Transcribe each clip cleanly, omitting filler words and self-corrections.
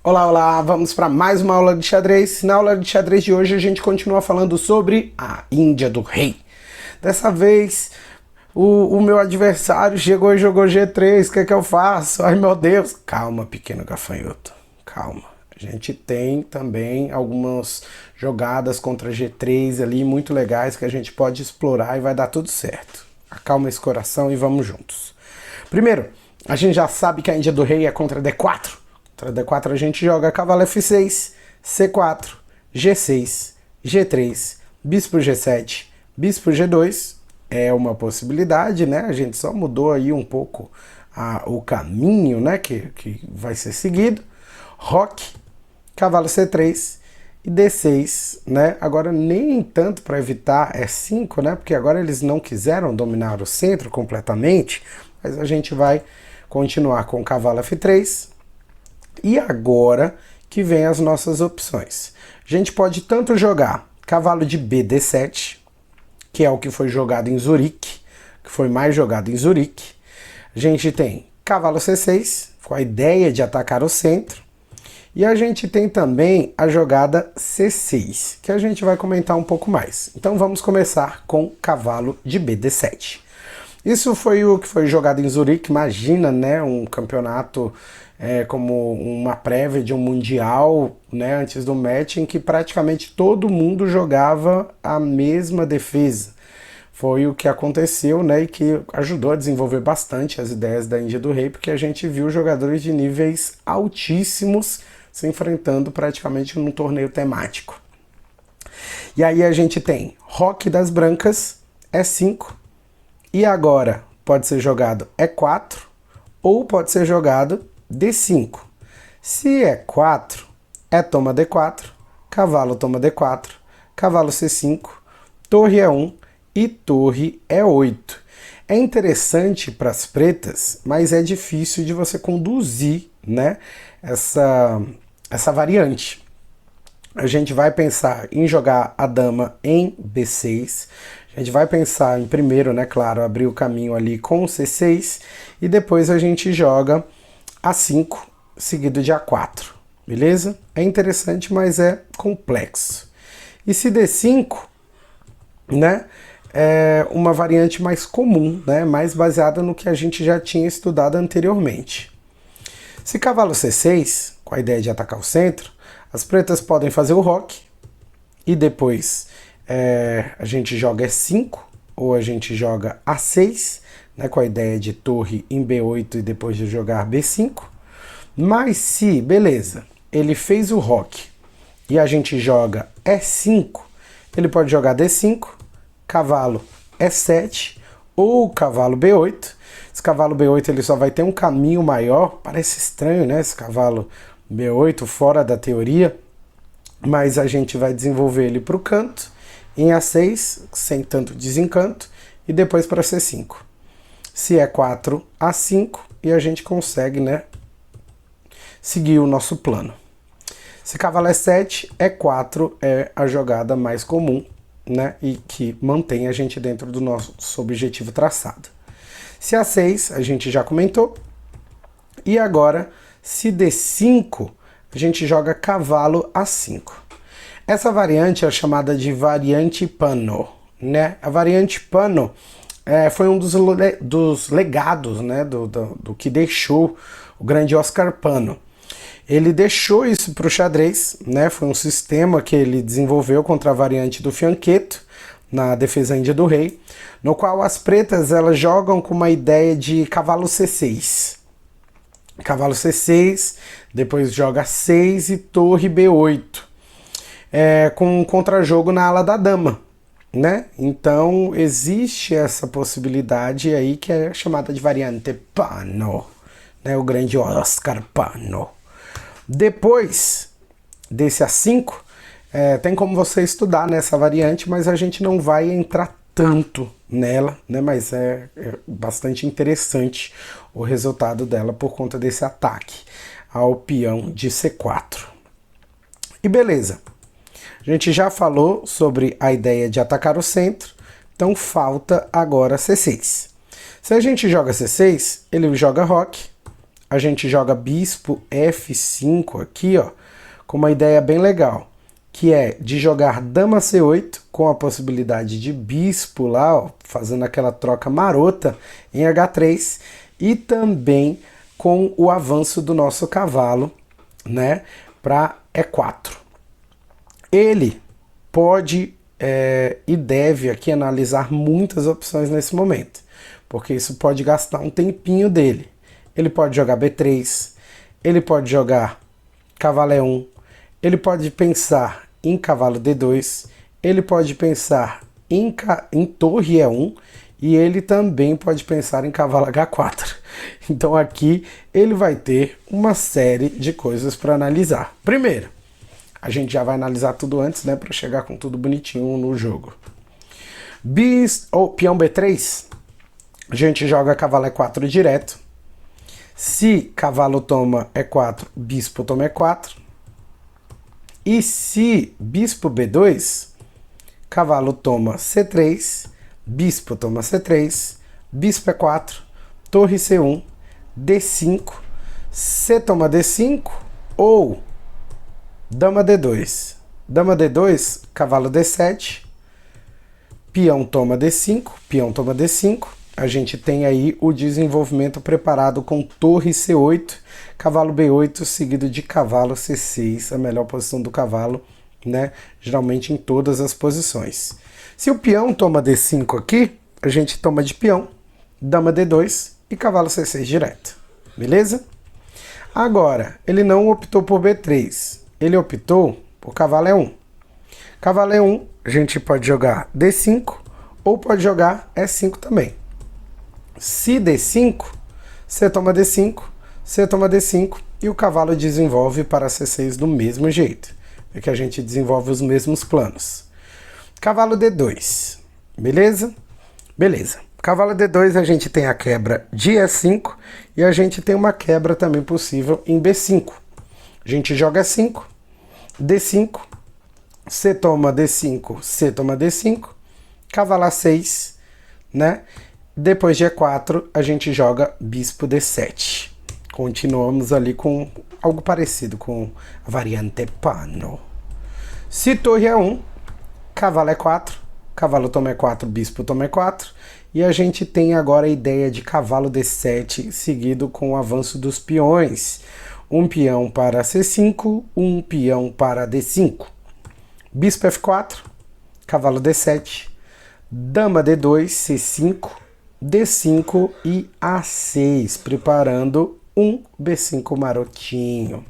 Olá, olá! Vamos para mais uma aula de xadrez. Na aula de xadrez de hoje a gente continua falando sobre a Índia do Rei. Dessa vez o meu adversário chegou e jogou G3, o que é que eu faço? Ai meu Deus! Calma, pequeno gafanhoto, calma. A gente tem também algumas jogadas contra G3 ali muito legais que a gente pode explorar e vai dar tudo certo. Acalma esse coração e vamos juntos. Primeiro, a gente já sabe que a Índia do Rei é contra D4. Contra D4 a gente joga cavalo F6, C4, G6, G3, bispo G7, bispo G2. É uma possibilidade, né? A gente só mudou aí um pouco o caminho, né? Que vai ser seguido. Roque, cavalo C3 e D6, né? Agora nem tanto para evitar E5, né? Porque agora eles não quiseram dominar o centro completamente, mas a gente vai continuar com cavalo F3. E agora que vem as nossas opções. A gente pode tanto jogar cavalo de BD7, que é o que foi jogado em Zurique, que foi mais jogado em Zurique. A gente tem cavalo C6, com a ideia de atacar o centro. E a gente tem também a jogada C6, que a gente vai comentar um pouco mais. Então vamos começar com cavalo de BD7. Isso foi o que foi jogado em Zurique. Imagina, né, um campeonato como uma prévia de um mundial, né, antes do match, em que praticamente todo mundo jogava a mesma defesa. Foi o que aconteceu, né, e que ajudou a desenvolver bastante as ideias da Índia do Rei, porque a gente viu jogadores de níveis altíssimos se enfrentando praticamente num torneio temático. E aí a gente tem roque das brancas, E5, e agora pode ser jogado E4 ou pode ser jogado D5. Se é 4, toma D4, cavalo toma D4, cavalo C5, torre E1 e torre E8. É interessante para as pretas, mas é difícil de você conduzir, né, essa variante. A gente vai pensar em jogar a dama em B6, a gente vai pensar em primeiro, né, claro, abrir o caminho ali com o C6 e depois a gente joga A5 seguido de A4, beleza? É interessante, mas é complexo. E se D5, né, é uma variante mais comum, né, mais baseada no que a gente já tinha estudado anteriormente. Se cavalo C6, com a ideia de atacar o centro, as pretas podem fazer o roque e depois a gente joga E5 ou a gente joga A6, né, com a ideia de torre em B8 e depois de jogar B5. Mas se, beleza, ele fez o roque e a gente joga E5, ele pode jogar D5, cavalo E7 ou cavalo B8. Esse cavalo B8 ele só vai ter um caminho maior, parece estranho, né, esse cavalo B8 fora da teoria, mas a gente vai desenvolver ele para o canto, em A6, sem tanto desencanto, e depois para C5. Se é 4, A5, e a gente consegue, né, seguir o nosso plano. Se cavalo E7, E4 é a jogada mais comum, né, e que mantém a gente dentro do nosso objetivo traçado. Se A6, a gente já comentou, e agora, se D5, a gente joga cavalo A5. Essa variante é chamada de variante Pano, né? A variante Pano foi um dos legados, né, do que deixou o grande Oscar Pano. Ele deixou isso para o xadrez, né? Foi um sistema que ele desenvolveu contra a variante do fianqueto, na defesa índia do rei, no qual as pretas elas jogam com uma ideia de cavalo C6. Cavalo C6, depois joga 6 e torre B8. Com um contrajogo na ala da dama, né? Então existe essa possibilidade aí que é chamada de variante Pano, né? O grande Oscar Pano. Depois desse A5, tem como você estudar nessa variante, mas a gente não vai entrar tanto nela, né? Mas é bastante interessante o resultado dela por conta desse ataque ao peão de C4. E beleza. A gente já falou sobre a ideia de atacar o centro, então falta agora C6. Se a gente joga C6, ele joga roque. A gente joga bispo F5 aqui, ó, com uma ideia bem legal, que é de jogar dama C8 com a possibilidade de bispo lá, ó, fazendo aquela troca marota em H3 e também com o avanço do nosso cavalo, né, para E4. Ele pode e deve aqui analisar muitas opções nesse momento, porque isso pode gastar um tempinho dele. Ele pode jogar B3, ele pode jogar cavalo E1, ele pode pensar em cavalo D2, ele pode pensar em torre E1 e ele também pode pensar em cavalo H4. Então aqui ele vai ter uma série de coisas para analisar. Primeiro, a gente já vai analisar tudo antes, né, para chegar com tudo bonitinho no jogo. Peão B3, a gente joga cavalo E4 direto. Se cavalo toma E4, bispo toma E4. E se bispo B2, cavalo toma C3, bispo toma C3, bispo E4, torre C1, D5, C toma D5 ou dama D2. Dama D2, cavalo D7, peão toma D5, peão toma D5. A gente tem aí o desenvolvimento preparado com torre C8, cavalo B8, seguido de cavalo C6, a melhor posição do cavalo, né? Geralmente em todas as posições. Se o peão toma D5 aqui, a gente toma de peão, dama D2 e cavalo C6 direto. Beleza? Agora, ele não optou por B3, ele optou por cavalo E1. Cavalo E1, a gente pode jogar D5 ou pode jogar E5 também. Se D5, C toma D5, C toma D5 e o cavalo desenvolve para C6 do mesmo jeito. É que a gente desenvolve os mesmos planos. Cavalo D2, beleza? Beleza. Cavalo D2 a gente tem a quebra de E5 e a gente tem uma quebra também possível em B5. A gente joga E5, D5, C toma D5, C toma D5, cavalo A6, né? Depois de E4, a gente joga bispo D7. Continuamos ali com algo parecido com a variante pano. Se torre E1, cavalo E4, cavalo toma E4, bispo toma E4. E a gente tem agora a ideia de cavalo D7, seguido com o avanço dos peões. Um peão para C5, um peão para D5. Bispo F4, cavalo D7, dama D2, C5, D5 e A6, preparando um B5 marotinho.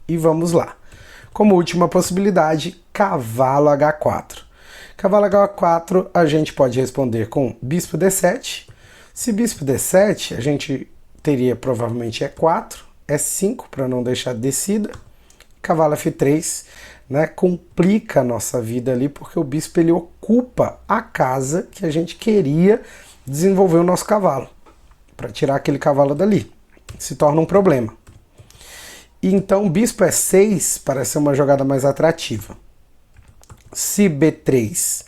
E vamos lá. Como última possibilidade, cavalo H4. Cavalo H4 a gente pode responder com bispo D7. Se bispo D7, a gente teria provavelmente E4, E5 para não deixar descida. Cavalo F3, né, complica a nossa vida ali, porque o bispo ele ocupa a casa que a gente queria desenvolver o nosso cavalo. Para tirar aquele cavalo dali. Se torna um problema. E então bispo E6 parece ser uma jogada mais atrativa. Se B3,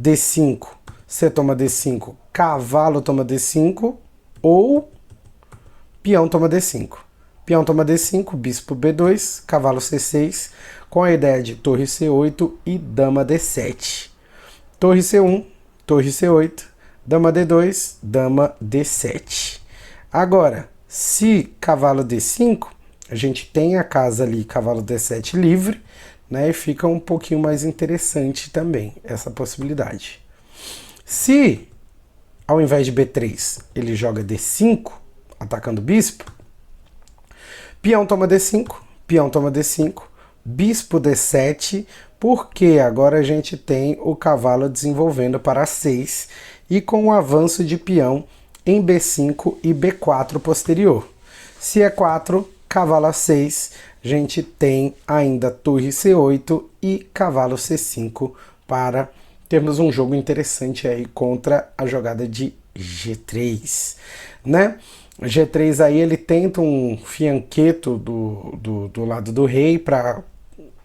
D5, C toma D5, cavalo toma D5 ou peão toma D5. Peão toma D5, bispo B2, cavalo C6, com a ideia de torre C8 e dama D7. Torre C1, torre C8, dama D2, dama D7. Agora, se cavalo D5, a gente tem a casa ali, cavalo D7 livre, né? E fica um pouquinho mais interessante também essa possibilidade. Se, ao invés de B3, ele joga D5, atacando o bispo, peão toma D5, peão toma D5, bispo D7, porque agora a gente tem o cavalo desenvolvendo para 6 e com o avanço de peão em B5 e B4 posterior. Se é 4, cavalo A6, a gente tem ainda torre C8 e cavalo C5 para termos um jogo interessante aí contra a jogada de G3, né? G3 aí ele tenta um fianqueto do lado do rei para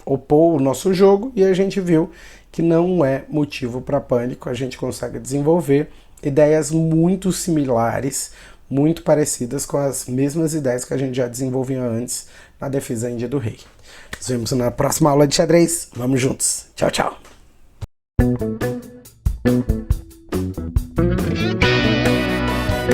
opor o nosso jogo e a gente viu que não é motivo para pânico, a gente consegue desenvolver ideias muito similares, muito parecidas com as mesmas ideias que a gente já desenvolvia antes na defesa índia do rei. Nos vemos na próxima aula de xadrez. Vamos juntos. Tchau, tchau.